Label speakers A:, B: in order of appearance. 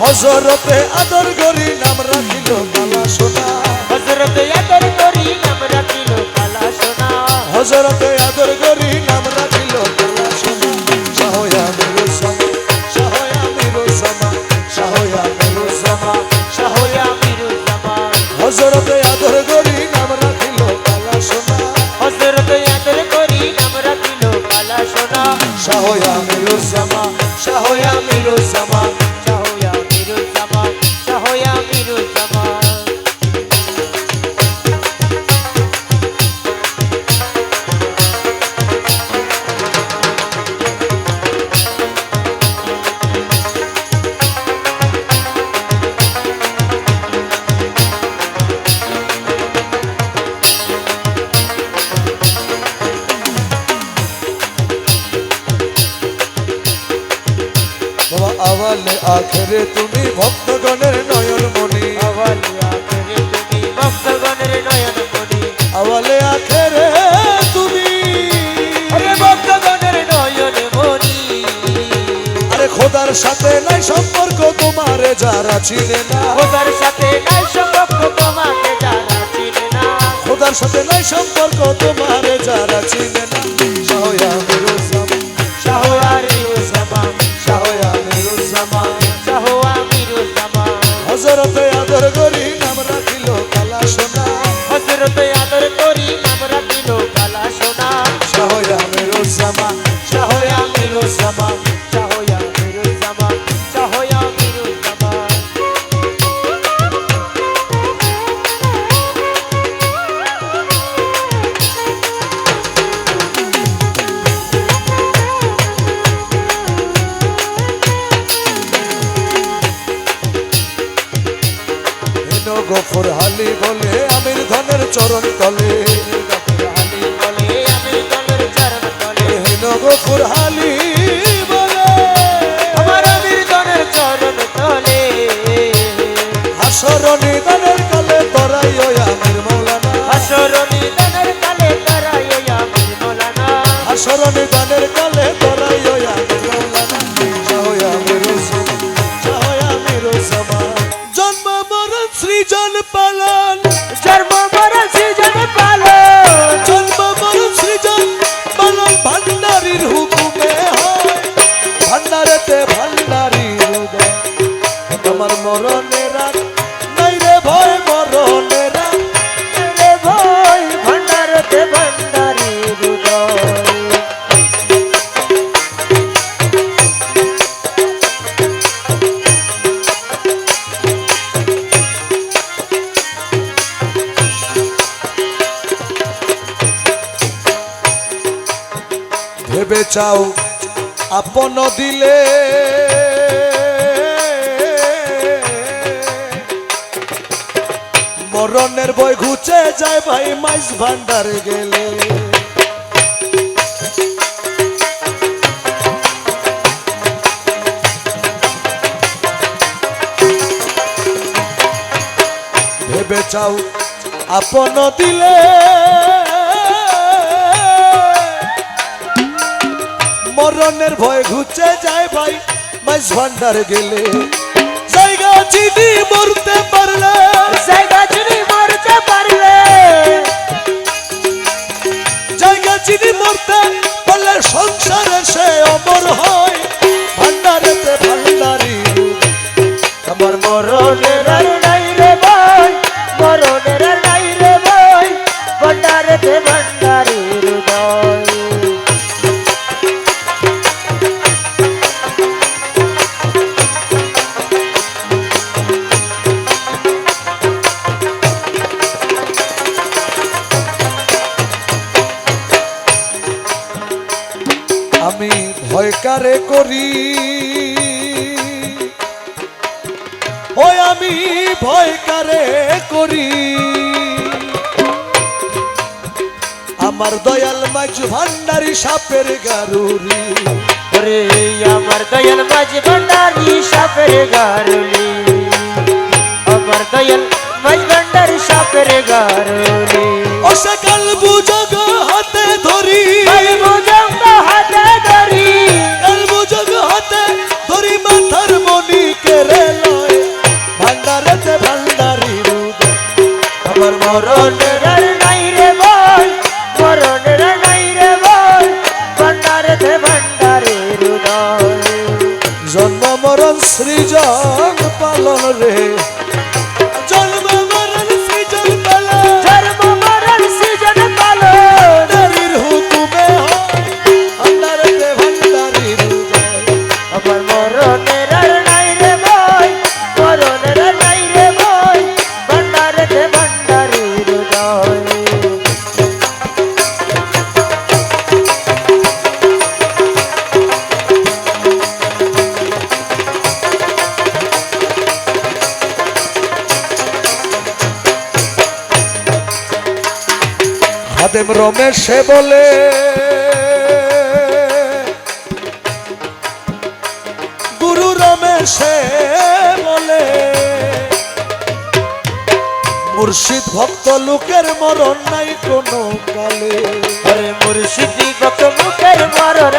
A: হযরতে আদর করি নাম রাখিল কালা সোনা
B: হযরতে আদর করি নাম রাখিল কালা সোনা
A: হযরতে আদর করি নাম রাখিল কালা সোনা শাহয়া মিরু সামা শাহয়া মিরু সামা শাহয়া মিরু সামা
B: শাহয়া মিরুল জামান
A: হযরতে আদর করি নাম রাখিল কালা সোনা
B: হযরতে আদর করি নাম রাখিল কালা সোনা
A: শাহয়া মিরু সামা শাহয়া মিরু সামা
B: শাহয়া মিরুল জামান শাহয়া মিরুল জামান
A: বাবা আওয়ালে আখেরে তুমি ভক্তগণের নয়ন মনি
B: আওয়ালে আখেরে তুমি ভক্তগণের নয়ন মনি
A: আওয়ালে আখেরে তুমি
B: আরে ভক্তগণের নয়ন মনি
A: আরে খোদার সাথে নাই সম্পর্ক তোমারে যারা চিনে না
B: খোদার সাথে নাই সম্পর্ক তোমাকে জানা চিনে না
A: খোদার সাথে নাই সম্পর্ক তোমারে যারা চিনে না শাহয়া মিরু সামা
B: শাহয়া মিরুল জামান
A: শাহয়া মিরু সামা
B: শাহয়া মিরুল জামান
A: হযরতে আদর করি নাম রাখিল কালা সোনা
B: হযরতে আদর করি নাম রাখিল কালা সোনা
A: শাহয়া মিরু সামা শাহয়া মিরু সামা
B: শাহয়া মিরুল জামান শাহয়া মিরুল জামান
A: হেনো গফর হালি বলে আমির ধনের চরণ তলে
B: হালি বলে আমি দলের চরণ তলে
A: হেনো গফর হালি বলে
B: আমার আমির দলের চরণ তলে
A: হাসর নিদানের কালে তরাই ওই আমির মৌলানা
B: হাসরনি দলের কালে তারাই আমির মৌলানা
A: হাসর নিদানের কালে তরাই ওই আমির মৌলানা শাহয়া মিরু সামা শাহয়া মিরু সামা জন্ম মরণ সৃজন পালন
B: জন্ম মরণ সৃজন পালন
A: জন্ম মরণ সৃজন পালন ভান্ডারীর হুকুমে হয় ভান্ডারেতে ভান্ডারীর উদয় তোমার মরণের রাত নাই রে ভয় মরণের রাত
B: রে ভাই ভান্ডারতে ভান্ডারি হৃদয়
A: ভেবে চাও আপন দিলে মরণের বই ঘুচে যায় ভাই মাইজ ভান্ডার গেলে ভেবে চাও আপন দিলে মরণের ভয় ঘুচে যায় ভাই মাইজ ভান্ডার গেলে জায়গা চিনি মরতে পারলে
B: জায়গা চিনি মরতে পারলে
A: জায়গা চিনি মরতে পারলে সংসারে সে অমর হয় ভান্ডারেতে ভান্ডারি
B: আমার মরণের আর নাই রে ভাই মরণের আর নাই রে ভাই ভান্ডারেতে ভান্ডারি হৃদয়
A: আমি ভয় কারে করি ওই আমি ভয় কারে করি আমার দয়াল মাঝ ভান্ডারি সাপের গারুরি
B: ওরে আমার দয়াল মাঝ ভান্ডারি সাপের গারুলি আমার দয়াল মাঝ ভান্ডারি সাপের গারুলি
A: ও সকাল বুজগ হাতে ধরি
B: বুঝঙ্গ হাতে ধরি
A: কাল বুজগ হাতে ধরি মাথার মনি কেরে মরণ সৃজন পালন রে জন্ম মরণ সৃজন পালন
B: জন্ম মরণ সৃজন পালন
A: নারীর হুকুমে হয় ভান্ডারেতে ভান্ডারীর উদয়।
B: আমার মরণের আর নাই রে ভয় মরণের আর নাই রে ভয় ভান্ডারেতে ভান্ডারীর উদয়
A: খাদেম রমেশে বলে গুরু রমেশে বলে মুর্শিদ ভক্ত লোকের মরণ নাই কোনো কালে
B: আরে মুর্শিদি কত মুখের মরণ